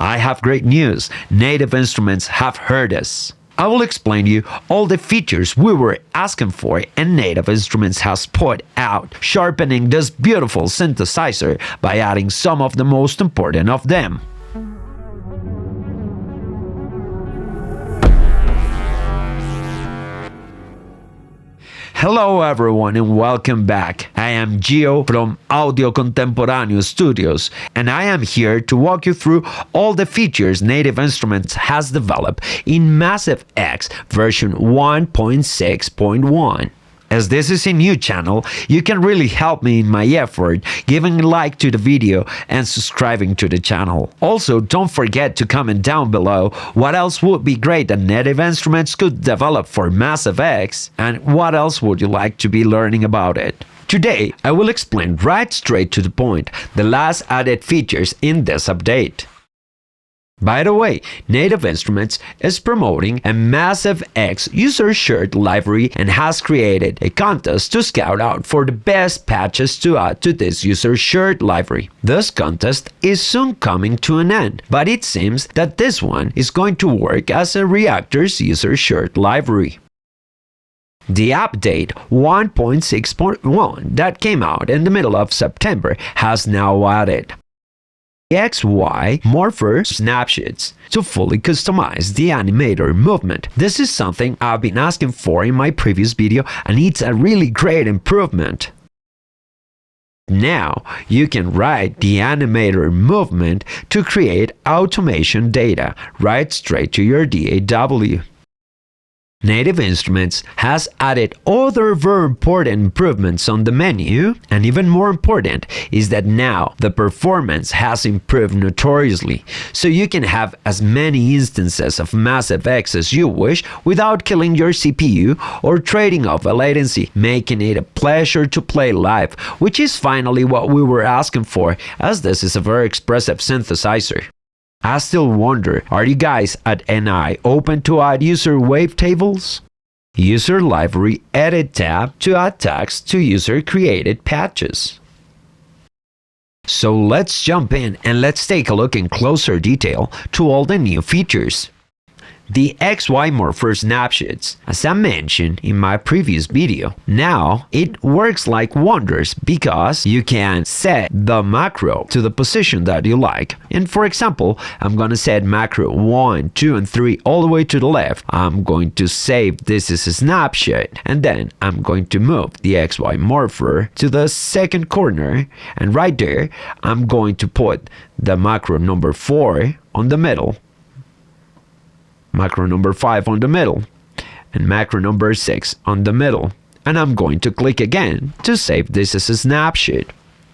I have great news. Native Instruments have heard us. I will explain you all the features we were asking for and Native Instruments has put out, sharpening this beautiful synthesizer by adding some of the most important of them. Hello everyone and welcome back. I am Gio from Audio Contemporáneo Studios and I am here to walk you through all the features Native Instruments has developed in Massive X version 1.6.1. As this is a new channel, you can really help me in my effort giving a like to the video and subscribing to the channel. Also, don't forget to comment down below what else would be great that Native Instruments could develop for Massive X and what else would you like to be learning about it. Today, I will explain right straight to the point the last added features in this update. By the way, Native Instruments is promoting a Massive X user shirt library and has created a contest to scout out for the best patches to add to this user shirt library. This contest is soon coming to an end, but it seems that this one is going to work as a Reactor's user shirt library. The update 1.6.1 that came out in the middle of September has now added XY Morpher Snapshots to fully customize the animator movement. This is something I've been asking for in my previous video and it's a really great improvement. Now you can write the animator movement to create automation data right straight to your DAW. Native Instruments has added other very important improvements on the menu, and even more important is that now the performance has improved notoriously, so you can have as many instances of Massive X as you wish without killing your CPU or trading off a latency, making it a pleasure to play live, which is finally what we were asking for, as this is a very expressive synthesizer. I still wonder, are you guys at NI open to add user wavetables? User Library Edit tab to add text to user created patches. So let's jump in and let's take a look in closer detail to all the new features. The XY Morpher Snapshots, as I mentioned in my previous video, now it works like wonders because you can set the macro to the position that you like. And for example, I'm going to set macro 1, 2, and 3 all the way to the left. I'm going to save this as a snapshot and then I'm going to move the XY Morpher to the second corner, and right there I'm going to put the macro number 4 on the middle, macro number 5 on the middle, and macro number 6 on the middle, and I'm going to click again to save this as a snapshot.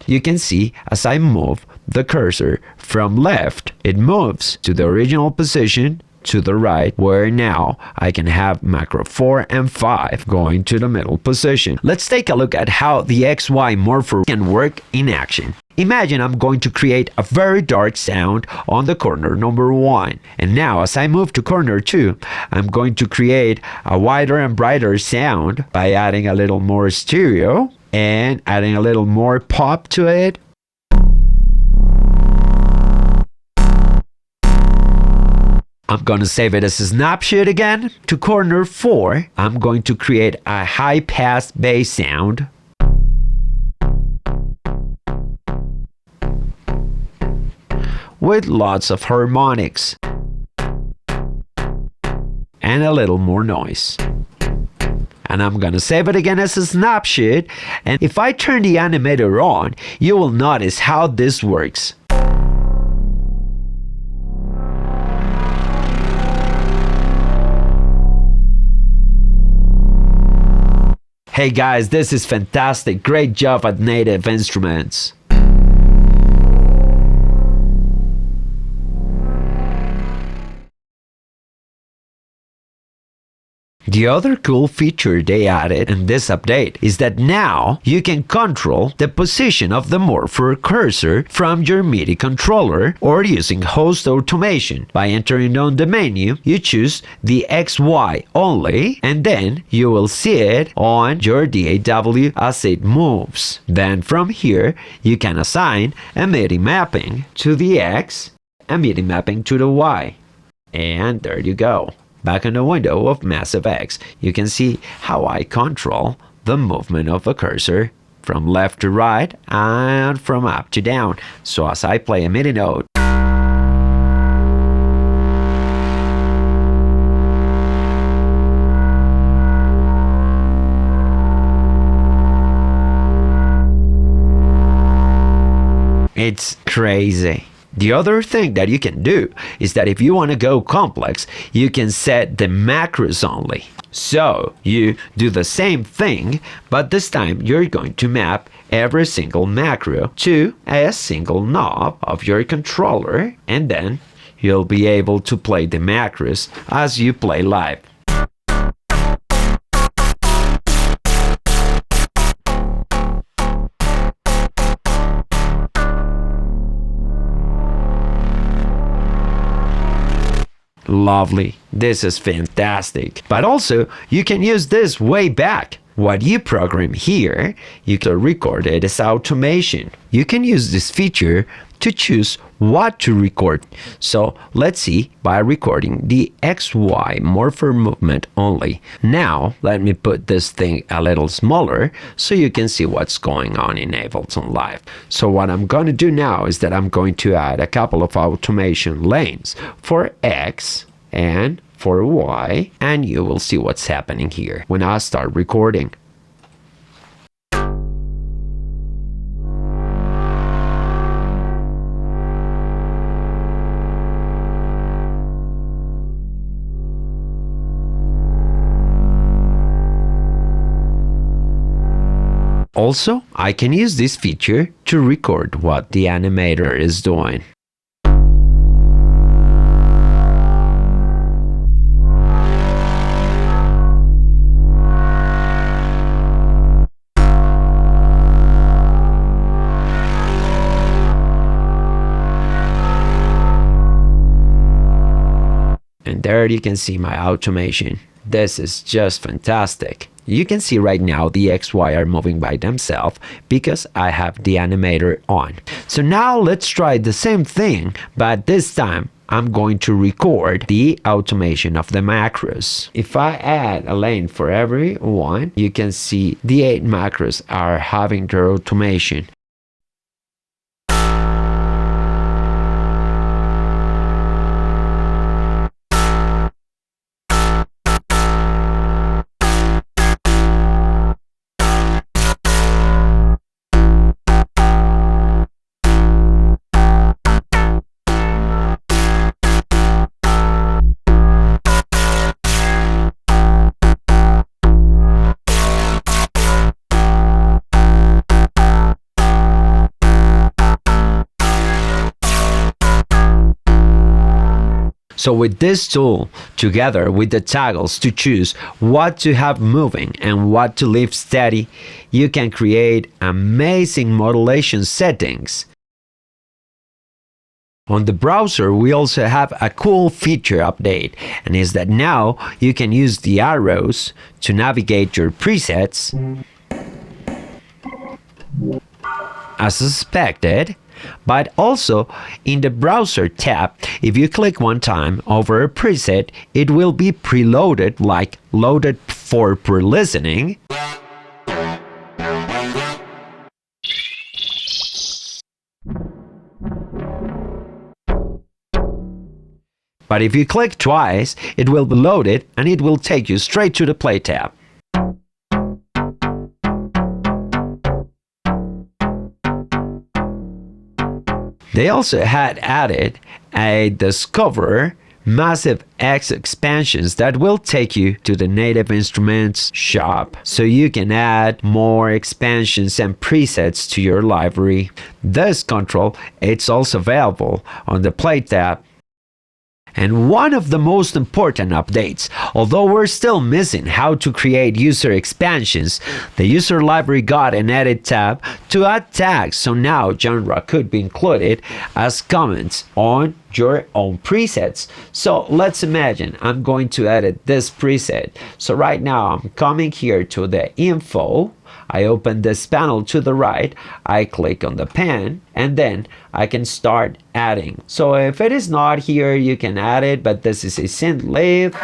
You can see as I move the cursor from left, it moves to the original position to the right, where now I can have macro 4 and 5 going to the middle position. Let's take a look at how the XY Morpher can work in action. Imagine I'm going to create a very dark sound on the corner number 1. And now as I move to corner 2, I'm going to create a wider and brighter sound by adding a little more stereo and adding a little more pop to it. I'm going to save it as a snapshot again. To corner 4, I'm going to create a high pass bass sound. With lots of harmonics and a little more noise. And I'm gonna save it again as a snapshot, and if I turn the animator on, you will notice how this works. Hey guys, this is fantastic. Great job at Native Instruments. The other cool feature they added in this update is that now you can control the position of the Morpher cursor from your MIDI controller or using host automation. By entering on the menu, you choose the XY only, and then you will see it on your DAW as it moves. Then from here, you can assign a MIDI mapping to the X a MIDI mapping to the Y. And there you go. Back in the window of Massive X, you can see how I control the movement of the cursor from left to right and from up to down. So as I play a MIDI note, it's crazy. The other thing that you can do is that if you want to go complex, you can set the macros only. So you do the same thing, but this time you're going to map every single macro to a single knob of your controller, and then you'll be able to play the macros as you play live. Lovely. This is fantastic. But also, you can use this way back. What you program here, you can record it as automation. You can use this feature to choose what to record. So let's see by recording the XY Morpher movement only. Now let me put this thing a little smaller so you can see what's going on in Ableton Live. So what I'm going to do now is that I'm going to add a couple of automation lanes for X and for Y, and you will see what's happening here when I start recording. Also, I can use this feature to record what the animator is doing. And there you can see my automation. This is just fantastic. You can see right now the XY are moving by themselves because I have the animator on. So now let's try the same thing, but this time I'm going to record the automation of the macros. If I add a lane for every one, you can see the 8 macros are having their automation. So with this tool, together with the toggles to choose what to have moving and what to leave steady, you can create amazing modulation settings. On the browser, we also have a cool feature update, and is that now you can use the arrows to navigate your presets as suspected. But also in the browser tab, if you click one time over a preset, it will be preloaded, like loaded for pre-listening. But if you click twice, it will be loaded and it will take you straight to the play tab. They also had added a Discover Massive X expansions that will take you to the Native Instruments shop, so you can add more expansions and presets to your library. This control, it's also available on the Play tab. And one of the most important updates, although we're still missing how to create user expansions, the user library got an edit tab to add tags, so now genre could be included as comments on your own presets. So let's imagine I'm going to edit this preset. So right now I'm coming here to the info I open this panel to the right, I click on the pen, and then I can start adding. So if it is not here, you can add it, but this is a synth lathe.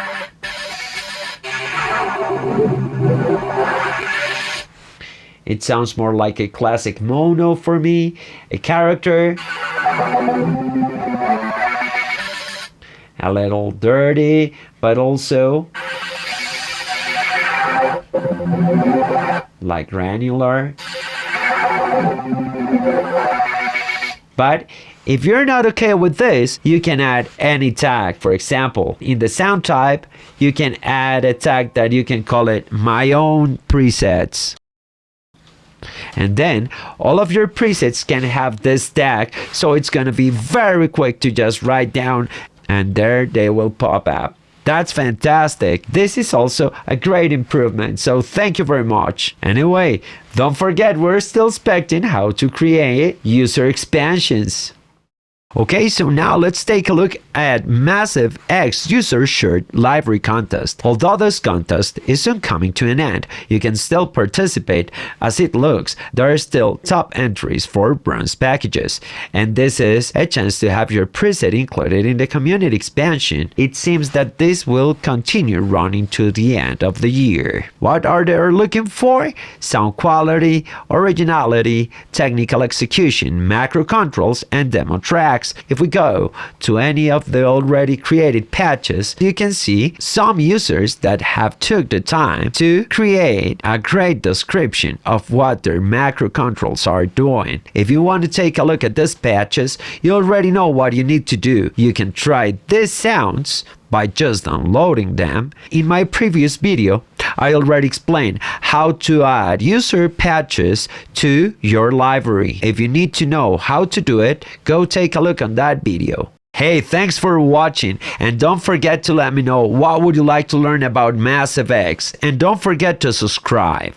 It sounds more like a classic mono for me, a character. A little dirty, but also like granular. But if you're not okay with this, you can add any tag. For example, in the sound type, you can add a tag that you can call it my own presets. And then all of your presets can have this tag, so it's gonna be very quick to just write down, and there they will pop up. That's fantastic. This is also a great improvement, so thank you very much. Anyway, don't forget we're still expecting how to create user expansions. Okay, so now let's take a look at Massive X User Shirt Library Contest. Although this contest is soon coming to an end, you can still participate. As it looks, there are still top entries for bronze packages, and this is a chance to have your preset included in the community expansion. It seems that this will continue running to the end of the year. What are they looking for? Sound quality, originality, technical execution, macro controls, and demo tracks. If we go to any of the already created patches, you can see some users that have took the time to create a great description of what their macro controls are doing. If you want to take a look at these patches, you already know what you need to do. You can try these sounds by just downloading them. In my previous video, I already explained how to add user patches to your library. If you need to know how to do it, go take a look on that video. Hey, thanks for watching, and don't forget to let me know what would you like to learn about Massive X, and don't forget to subscribe.